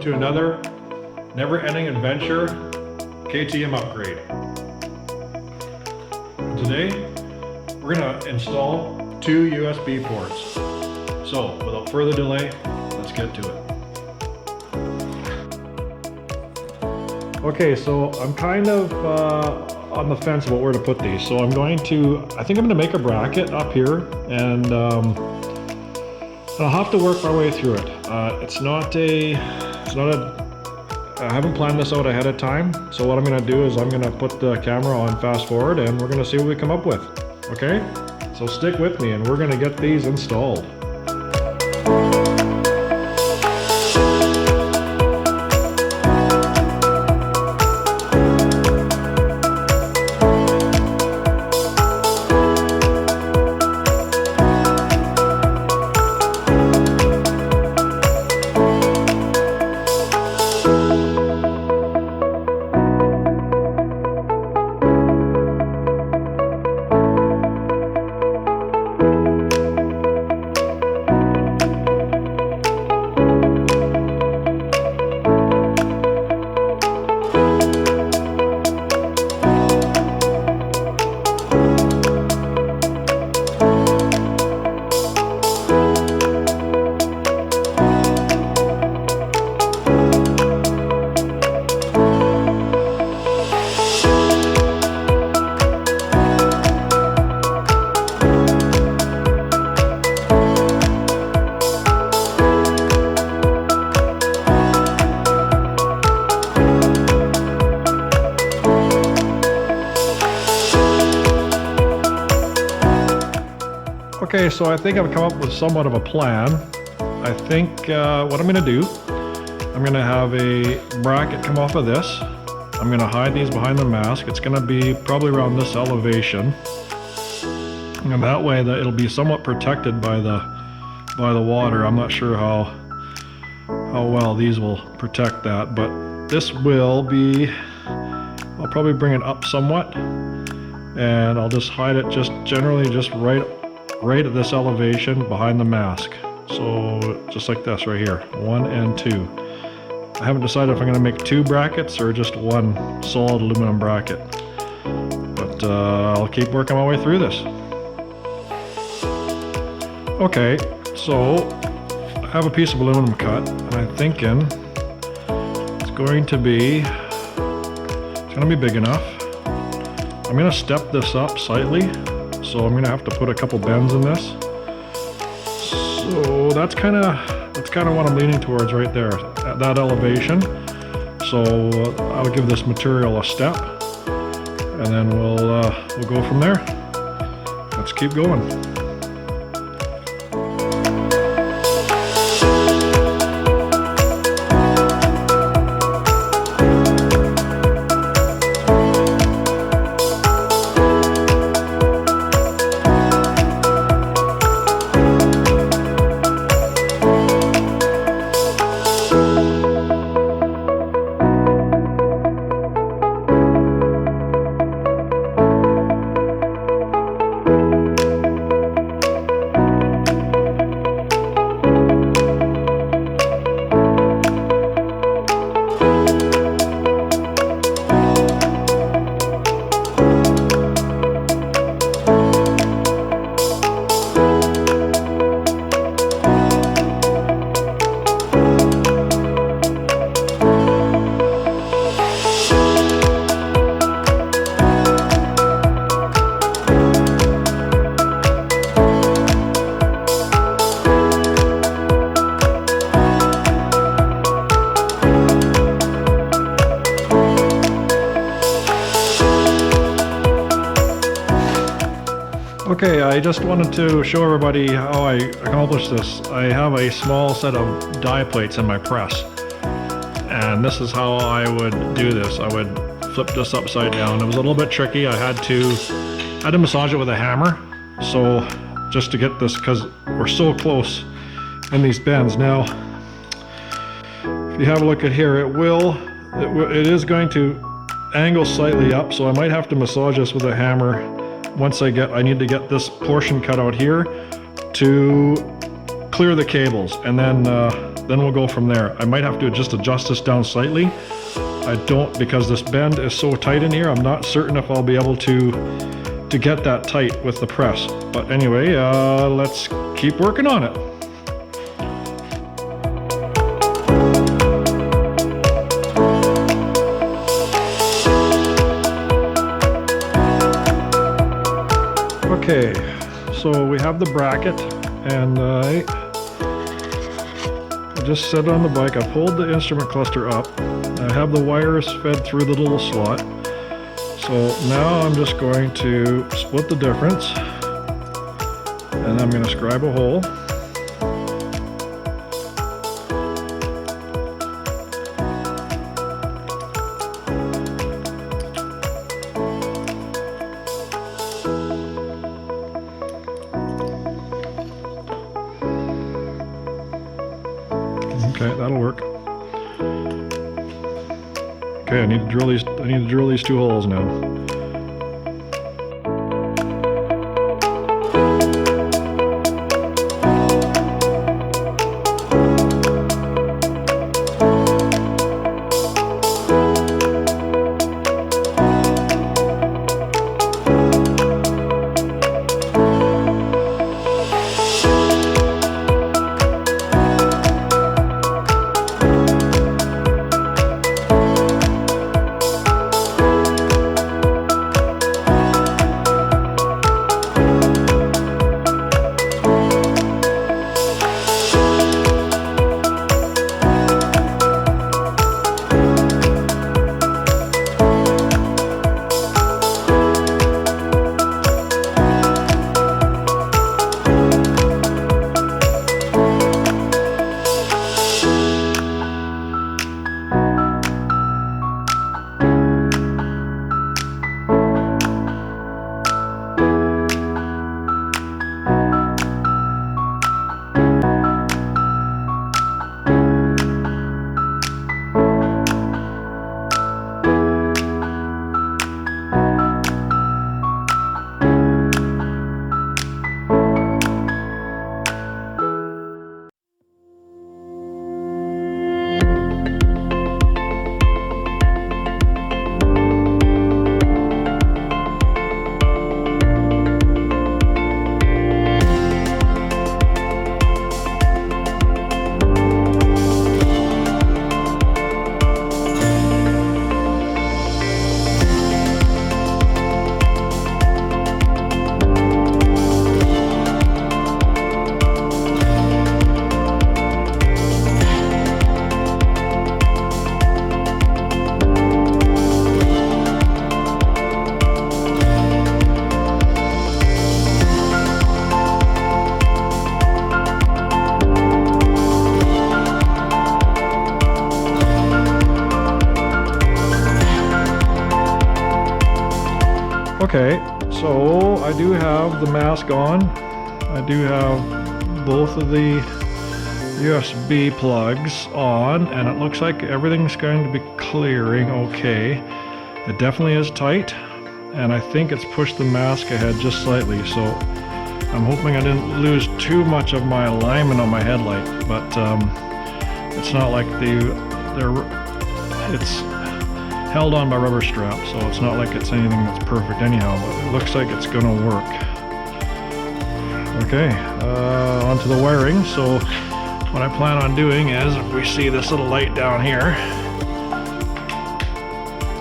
to another never-ending adventure KTM upgrade. And today we're going to install 2 USB ports. So without further delay, let's get to it. Okay, so I'm kind of on the fence about where to put these. So I think I'm going to make a bracket up here, and I'll have to work my way through it. I haven't planned this out ahead of time. So what I'm going to do is I'm going to put the camera on fast forward and we're going to see what we come up with. Okay? So stick with me and we're going to get these installed. Okay, so I think I've come up with somewhat of a plan. I think what I'm going to do, I'm going to have a bracket come off of this. I'm going to hide these behind the mask. It's going to be probably around this elevation, and that way that it'll be somewhat protected by the water. I'm not sure how well these will protect that, but this will be. I'll probably bring it up somewhat, and I'll just hide it just right at this elevation behind the mask. So just like this right here, 1 and 2. I haven't decided if I'm going to make 2 brackets or just 1 solid aluminum bracket, but I'll keep working my way through this. Okay, so I have a piece of aluminum cut, and I'm thinking it's going to be big enough. I'm going to step this up slightly. So I'm going to have to put a couple bends in this. So that's kind of what I'm leaning towards right there at that elevation. So I'll give this material a step, and then we'll go from there. Let's keep going. Okay, I just wanted to show everybody how I accomplished this. I have a small set of die plates in my press, and this is how I would do this. I would flip this upside down. It was a little bit tricky. I had to massage it with a hammer, so just to get this, because we're so close in these bends. Now, if you have a look at here, it is going to angle slightly up, so I might have to massage this with a hammer. Once I need to get this portion cut out here to clear the cables, and then then we'll go from there. I might have to just adjust this down slightly. I don't, because this bend is so tight in here, I'm not certain if I'll be able to get that tight with the press. But anyway, let's keep working on it. Okay, so we have the bracket, and I just set it on the bike. I pulled the instrument cluster up. I have the wires fed through the little slot. So now I'm just going to split the difference, and I'm going to scribe a hole. Okay, that'll work. Okay, I need to drill these 2 holes now. Okay, so I do have the mask on. I do have both of the USB plugs on, and it looks like everything's going to be clearing okay. It definitely is tight, and I think it's pushed the mask ahead just slightly, so I'm hoping I didn't lose too much of my alignment on my headlight, but it's not like it's held on by rubber straps, so it's not like it's anything that's perfect anyhow, but it looks like it's gonna work. Okay, onto the wiring. So what I plan on doing is, if we see this little light down here,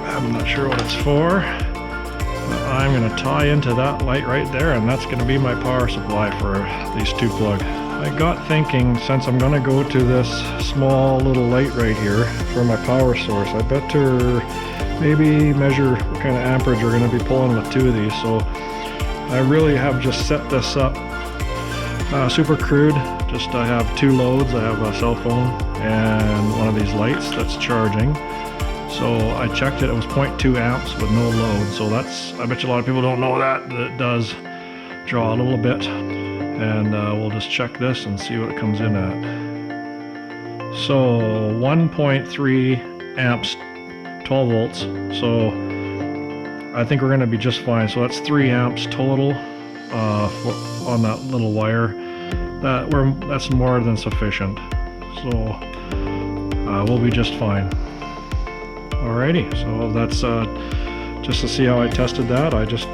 I'm not sure what it's for, but I'm gonna tie into that light right there, and that's gonna be my power supply for these 2 plugs. I got thinking, since I'm gonna go to this small little light right here for my power source, I better maybe measure what kind of amperage we're gonna be pulling with 2 of these. So I really have just set this up super crude. Just I have 2 loads. I have a cell phone and one of these lights that's charging. So I checked it, it was 0.2 amps with no load. So that's, I bet you a lot of people don't know that it does draw a little bit. And we'll just check this and see what it comes in at. So 1.3 amps, 12 volts. So I think we're going to be just fine. So that's 3 amps total on that little wire. That's more than sufficient. so we'll be just fine. Alrighty, so that's just to see how I tested that. I just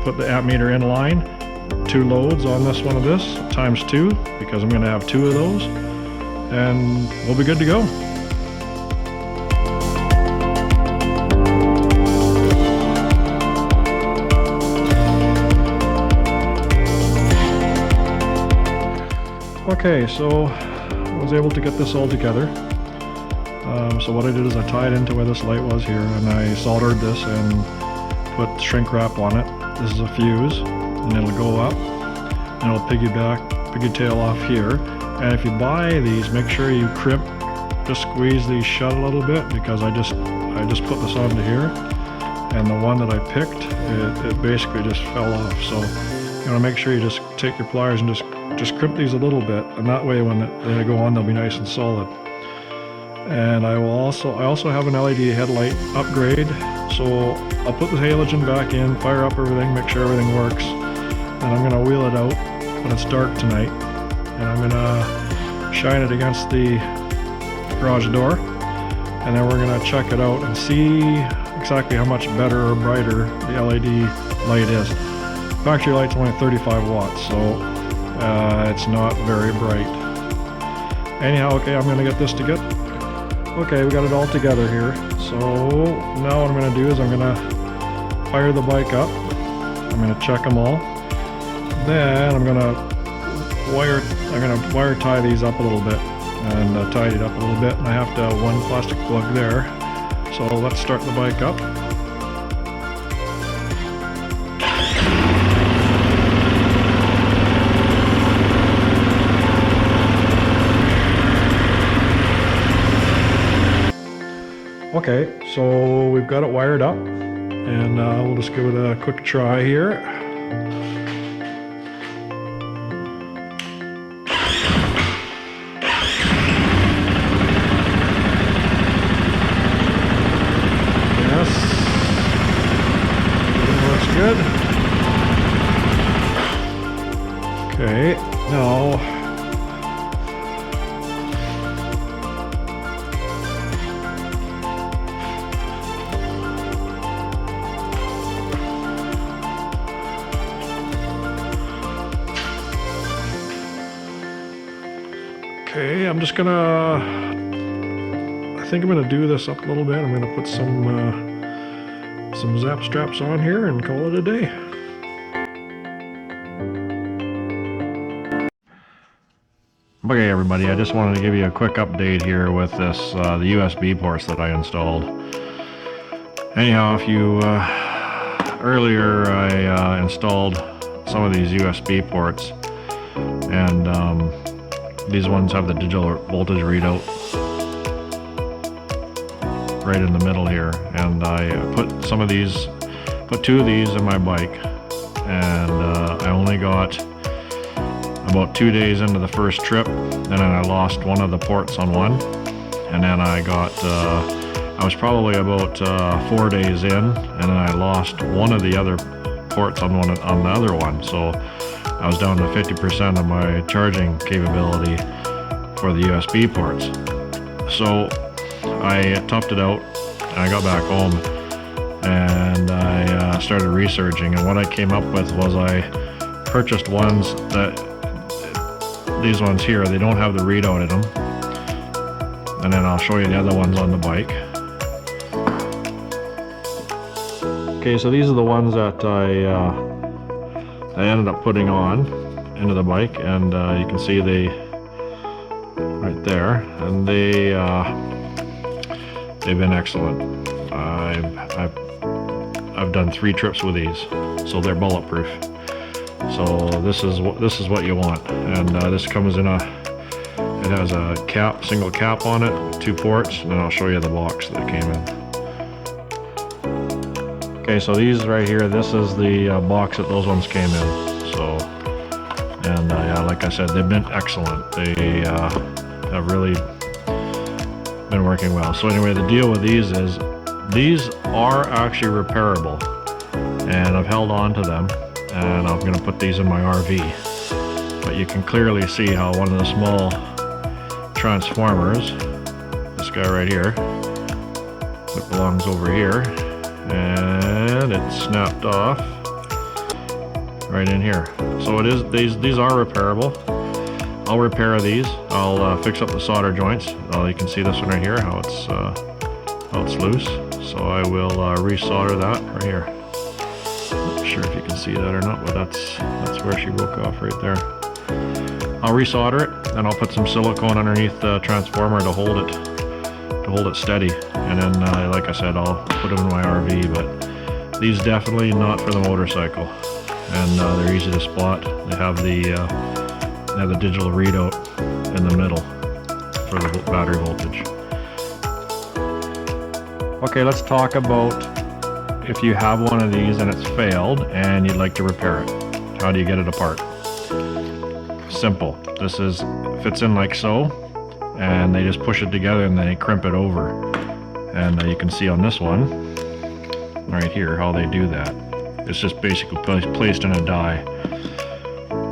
put the amp meter in line, 2 loads on this one of this, times 2, because I'm going to have 2 of those, and we'll be good to go. Okay, so I was able to get this all together. So what I did is I tied into where this light was here, and I soldered this and put shrink wrap on it. This is a fuse, and it'll go up, and it'll pigtail off here. And if you buy these, make sure you crimp, just squeeze these shut a little bit, because I just put this onto here, and the one that I picked, it basically just fell off. So you want to make sure you just take your pliers and just crimp these a little bit, and that way when they go on, they'll be nice and solid. And I also have an LED headlight upgrade, so I'll put the halogen back in, fire up everything, make sure everything works, and I'm going to wheel it out when it's dark tonight, and I'm going to shine it against the garage door, and then we're going to check it out and see exactly how much better or brighter the LED light is. Factory light's only 35 watts, so it's not very bright. Anyhow, okay, I'm going to get this together. Okay, we got it all together here. So now what I'm going to do is I'm going to fire the bike up. I'm going to check them all. Then I'm going to wire tie these up a little bit and tidy it up a little bit. And I have to have 1 plastic plug there. So let's start the bike up. Okay, so we've got it wired up, and we'll just give it a quick try here. Yes, everything looks good. Okay, now okay, I'm just gonna, I think I'm gonna do this up a little bit. I'm gonna put some zap straps on here and call it a day. Okay everybody, I just wanted to give you a quick update here with this, the USB ports that I installed. Anyhow, if you, earlier I installed some of these USB ports, and these ones have the digital voltage readout right in the middle here, and I put 2 of these in my bike, and I only got about 2 days into the first trip, and then I lost one of the ports on one, and then I was probably about 4 days in, and then I lost one of the other ports on the other one, so I was down to 50% of my charging capability for the USB ports. So I toughed it out, and I got back home, and I started researching, and what I came up with was I purchased ones that, these ones here, they don't have the readout in them, and then I'll show you the other ones on the bike. Okay, so these are the ones that I ended up putting on into the bike, and you can see they right there, and they've been excellent. I've done 3 trips with these, so they're bulletproof. So this is what you want, and this comes in it has a single cap on it, 2 ports, and then I'll show you the box that came in. Okay, so these right here, this is the box that those ones came in. So, and yeah, like I said, they've been excellent. They have really been working well. So anyway, the deal with these is these are actually repairable, and I've held on to them, and I'm going to put these in my RV. But you can clearly see how one of the small transformers. This guy right here. It belongs over here. And it's snapped off right in here. So it is, these are repairable. I'll repair these. I'll fix up the solder joints. You can see this one right here, how it's loose. So I will resolder that right here. Not sure if you can see that or not, but that's where she broke off right there. I'll resolder it, and I'll put some silicone underneath the transformer to hold it steady. And then, like I said, I'll put them in my RV. But these definitely not for the motorcycle, and they're easy to spot. They have the digital readout in the middle for the battery voltage. Okay, let's talk about if you have one of these and it's failed and you'd like to repair it. How do you get it apart? Simple. This fits in like so, and they just push it together and they crimp it over. And you can see on this one right here how they do that. It's just basically placed in a die.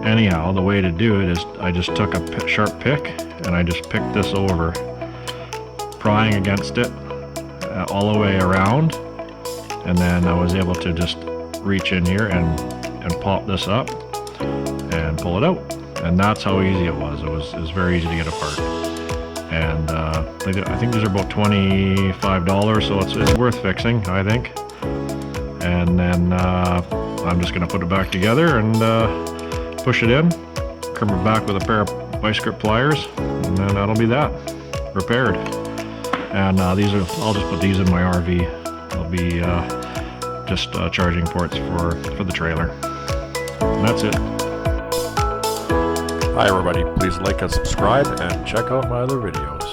Anyhow, the way to do it is I just took a sharp pick and I just picked this over, prying against it all the way around, and then I was able to just reach in here and pop this up and pull it out. And that's how easy it was. It was very easy to get apart. And I think these are about $25, so it's worth fixing, I think. And then I'm just gonna put it back together and push it in, crimp it back with a pair of vice grip pliers, and then that'll be that, repaired. And I'll just put these in my RV. They'll be just charging ports for the trailer. And that's it. Hi everybody, please like and subscribe and check out my other videos.